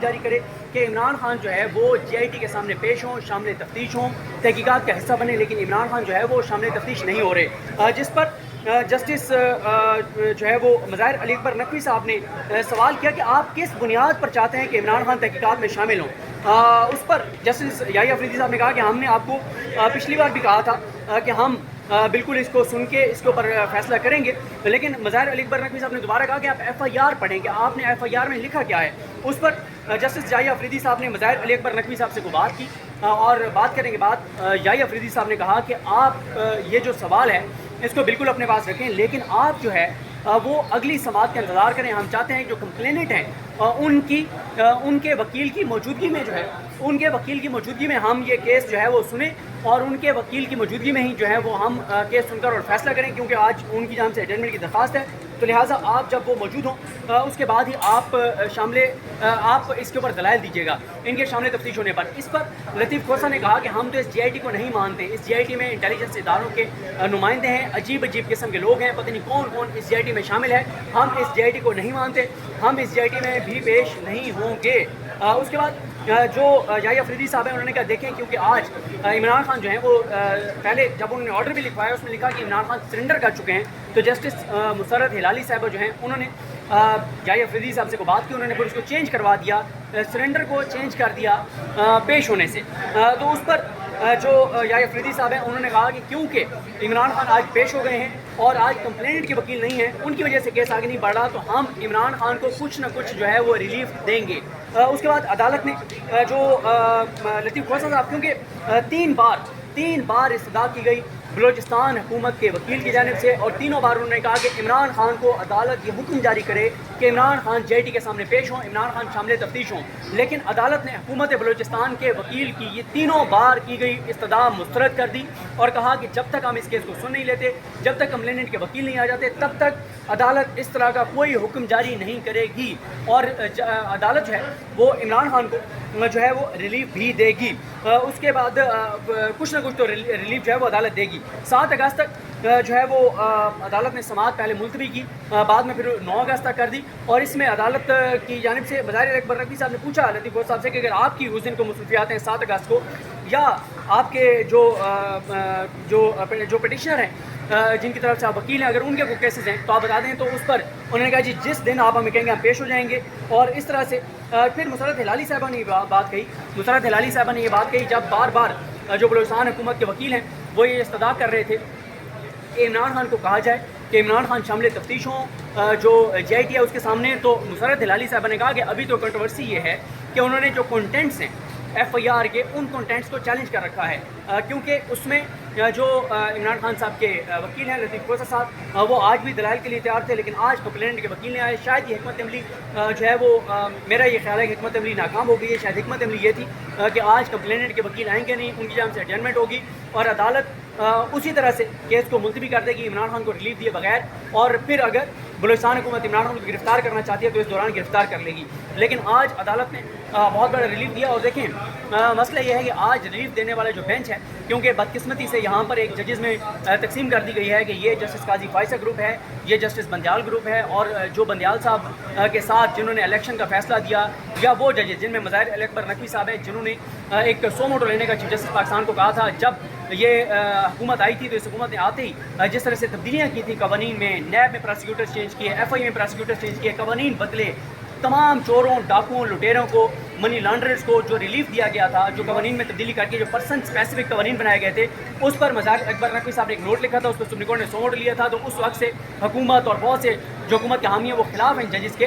جاری کرے کہ عمران خان جو ہے وہ GIT کے سامنے پیش ہوں، شامل تفتیش ہوں، تحقیقات کا حصہ بنے، لیکن عمران خان جو ہے وہ شامل تفتیش نہیں ہو رہے، جس پر جسٹس جو ہے وہ مظاہر علی اکبر نقوی صاحب نے سوال کیا کہ آپ کس بنیاد پر چاہتے ہیں کہ عمران خان تحقیقات میں شامل ہوں. اس پر جسٹس یحییٰ افریدی صاحب نے کہا کہ ہم نے آپ کو پچھلی بار بھی کہا تھا کہ ہم بالکل اس کو سن کے اس کے اوپر فیصلہ کریں گے، لیکن مظاہر علی اکبر نقوی صاحب نے دوبارہ کہا کہ آپ FIR پڑھیں کہ آپ نے FIR میں لکھا کیا ہے. اس پر جسٹس یحییٰ افریدی صاحب نے مظاہر علی اکبر نقوی صاحب سے کو بات کی، اور بات کرنے کے بعد یحییٰ افریدی صاحب نے کہا کہ آپ یہ جو سوال ہے اس کو بالکل اپنے پاس رکھیں، لیکن آپ جو ہے وہ اگلی سماعت کا انتظار کریں. ہم چاہتے ہیں جو کمپلیننٹ ہیں ان کے وکیل کی موجودگی میں جو ہے ہم یہ کیس جو ہے وہ سنیں، اور ان کے وکیل کی موجودگی میں ہی جو ہے وہ ہم کیس سن کر اور فیصلہ کریں، کیونکہ آج ان کی جانب سے ایڈجمنٹ کی درخواست ہے. تو لہٰذا آپ جب وہ موجود ہوں اس کے بعد ہی آپ اس کے اوپر دلائل دیجیے گا ان کے شامل تفتیش ہونے پر. اس پر لطیف کھوسہ نے کہا کہ ہم تو اس GIT کو نہیں مانتے، اس GIT میں انٹیلیجنس اداروں کے نمائندے ہیں، عجیب قسم کے لوگ ہیں، پتہ نہیں کون کون اس GIT میں شامل ہے، ہم اس GIT کو نہیں مانتے، ہم اس GIT میں بھی پیش نہیں ہوں گے. اس کے بعد جو یحییٰ افریدی صاحب ہیں انہوں نے کہا دیکھیں کیونکہ آج عمران خان جو ہیں وہ پہلے جب انہوں نے آرڈر بھی لکھوایا اس میں لکھا کہ عمران خان سرنڈر کر چکے ہیں، تو جسٹس مسرت ہلالی صاحبہ جو ہیں انہوں نے یحییٰ افریدی صاحب سے کو بات کی، انہوں نے پھر اس کو چینج کروا دیا، سرنڈر کو چینج کر دیا پیش ہونے سے. تو اس پر جو یحییٰ افریدی صاحب ہیں انہوں نے کہا کہ کیونکہ عمران خان آج پیش ہو گئے ہیں اور آج کمپلیننٹ کے وکیل نہیں ہیں، ان کی وجہ سے کیس آگے نہیں بڑھ رہا، تو ہم عمران خان کو کچھ نہ کچھ جو ہے وہ ریلیف دیں گے. اس کے بعد عدالت نے جو لطیف کھوسہ صاحب کیونکہ تین بار استدعا کی گئی بلوچستان حکومت کے وکیل کی جانب سے، اور تینوں بار انہوں نے کہا کہ عمران خان کو عدالت یہ حکم جاری کرے کہ عمران خان GIT کے سامنے پیش ہوں، عمران خان شامل تفتیش ہوں، لیکن عدالت نے حکومت بلوچستان کے وکیل کی یہ تینوں بار کی گئی استدعا مسترد کر دی اور کہا کہ جب تک ہم اس کیس کو سن نہیں لیتے، جب تک کمپلیننٹ کے وکیل نہیں آ جاتے، تب تک عدالت اس طرح کا کوئی حکم جاری نہیں کرے گی، اور عدالت جو ہے وہ عمران خان کو جو ہے وہ ریلیف بھی دے گی. اس کے بعد کچھ نہ کچھ تو ریلیف جو ہے وہ عدالت دے گی. 7 اگست تک جو ہے وہ عدالت نے سماعت پہلے ملتوی کی، بعد میں پھر 9 اگست تک کر دی، اور اس میں عدالت کی جانب سے مظاہر علی اکبر نقوی صاحب نے پوچھا لطیف کھوسہ صاحب سے کہ اگر آپ کی اس دن کو مصروفیات ہیں 7 اگست کو، یا آپ کے جو پٹیشنر ہیں جن کی طرف سے آپ وکیل ہیں اگر ان کے کوئی کیسز ہیں تو آپ بتا دیں. تو اس پر انہوں نے کہا جی جس دن آپ ہمیں کہیں گے ہم پیش ہو جائیں گے. اور اس طرح سے پھر مسرت ہلالی صاحبہ نے یہ بات کہی جب بار بار جو بلوچستان حکومت کے وکیل ہیں وہ یہ استدعا کر رہے تھے کہ عمران خان کو کہا جائے کہ عمران خان شامل تفتیش ہوں جو GIT ہے اس کے سامنے. تو مسرت ہلالی صاحبہ نے کہا کہ ابھی تو کنٹروورسی یہ ہے کہ انہوں نے جو کنٹینٹس ہیں FIR کے ان کنٹینٹس کو چیلنج کر رکھا ہے، کیونکہ اس میں جو عمران خان صاحب کے وکیل ہیں لطیف کھوسہ صاحب وہ آج بھی دلائل کے لیے تیار تھے، لیکن آج کمپلیننٹ کے وکیل نے آئے. شاید یہ حکمت عملی جو ہے وہ میرا یہ خیال ہے کہ حکمت عملی ناکام ہو گئی ہے. شاید حکمت عملی یہ تھی کہ آج کمپلیننٹ کے وکیل آئیں گے نہیں، ان کی جانب سے ایڈجمنٹ ہوگی اور عدالت اسی طرح سے کیس کو ملتوی کر دے گی عمران خان کو ریلیف دیے بغیر، اور پھر اگر بلوچستان حکومت عمران خان کو گرفتار کرنا چاہتی ہے تو اس دوران گرفتار کر لے گی. لیکن آج عدالت نے بہت بڑا ریلیف دیا. اور دیکھیں مسئلہ یہ ہے کہ آج ریلیف دینے والا جو بینچ ہے، کیونکہ بدقسمتی سے یہاں پر ایک ججز میں تقسیم کر دی گئی ہے کہ یہ جسٹس قاضی فائزہ گروپ ہے، یہ جسٹس بندیال گروپ ہے، اور جو بندیال صاحب کے ساتھ جنہوں نے الیکشن کا فیصلہ دیا، یا وہ ججز جن میں مظاہر علی اکبر نقوی صاحب ہیں جنہوں نے ایک سو موٹو لینے کا چیف جسٹس پاکستان کو کہا تھا. جب یہ حکومت آئی تھی تو اس حکومت نے آتے ہی جس طرح سے تبدیلیاں کی تھیں قوانین میں، نیب میں پراسیکیوٹر چینج کیے، FI میں پراسیکیوٹر چینج کیے، قوانین بدلے، تمام چوروں، ڈاکوؤں، لٹیروں کو، منی لانڈررز کو جو ریلیف دیا گیا تھا، جو قوانین میں تبدیلی کر کے جو پرسن اسپیسیفک قوانین بنائے گئے تھے، اس پر مظاہر اکبر نقوی صاحب نے ایک نوٹ لکھا تھا، اس پر سپریم کورٹ نے 100 ووٹ لیا تھا. تو اس وقت سے حکومت اور بہت سے جو حکومت کے حامی ہیں وہ خلاف ہیں ججز کے.